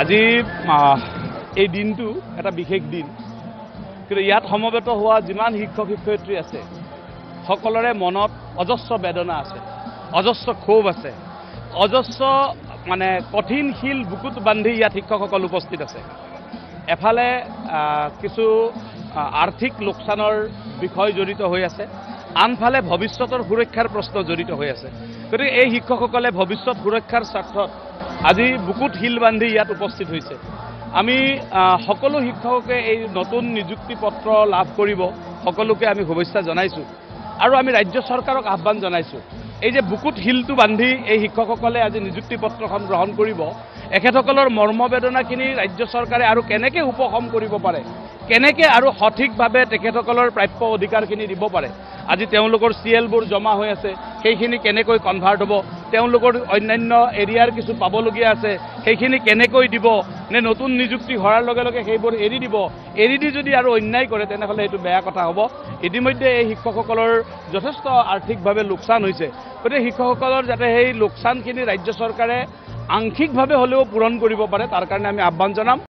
আজি এই দিনটো এটা বিশেষ দিন, কিন্তু ইয়াত সমবেত হোৱা যিমান শিক্ষক শিক্ষয়িত্ৰী আছে সকলৰে মনত অজস্ৰ বেদনা আছে, অজস্ৰ ক্ষোভ আছে, অজস্ৰ কঠিন শিল বুকুত বান্ধি ইয়াত শিক্ষকসকল উপস্থিত আছে। এফালে কিছু আৰ্থিক লোকচানৰ বিষয় জড়িত হৈ আছে, আনফালে ভৱিষ্যতৰ সুৰক্ষাৰ প্ৰশ্ন জড়িত হৈ আছে। গতিকে এই শিক্ষকসকলে ভৱিষ্যত সুৰক্ষাৰ স্বাৰ্থত আজি বুকুত শিল বান্ধি ইয়াত উপস্থিত হৈছে। আমি সকলো শিক্ষককে এই নতুন নিযুক্তি পত্ৰ লাভ কৰিব সকলোকে আমি শুভেচ্ছা জনাইছোঁ আৰু আমি ৰাজ্য চৰকাৰক আহ্বান জনাইছোঁ। এই যে বুকুত শিলটো বান্ধি এই শিক্ষকসকলে আজি নিযুক্তি পত্ৰখন গ্ৰহণ কৰিব, এখেতসকলৰ মৰ্মবেদনাখিনি ৰাজ্য চৰকাৰে আৰু কেনেকৈ উপশম কৰিব পাৰে, কেনেকৈ আৰু সঠিকভাৱে তেখেতসকলৰ প্ৰাপ্য অধিকাৰখিনি দিব পাৰে। আজি তেওঁলোকৰ CLবোৰ জমা হৈ আছে, সেইখিনি কেনেকৈ কনভাৰ্ট হ'ব, তেওঁলোকৰ অন্যান্য এৰিয়াৰ কিছু পাবলগীয়া আছে সেইখিনি কেনেকৈ দিব, নে নতুন নিযুক্তি হোৱাৰ লগে লগে সেইবোৰ এৰি দিব, এৰি দি যদি আৰু অন্যায় কৰে তেনেহ'লে এইটো বেয়া কথা হ'ব। ইতিমধ্যে এই শিক্ষকসকলৰ যথেষ্ট আৰ্থিকভাৱে লোকচান হৈছে, গতিকে শিক্ষকসকলৰ যাতে সেই লোকচানখিনি ৰাজ্য চৰকাৰে আংশিকভাৱে হ'লেও পূৰণ কৰিব পাৰে তাৰ কাৰণে আমি আহ্বান জনাম।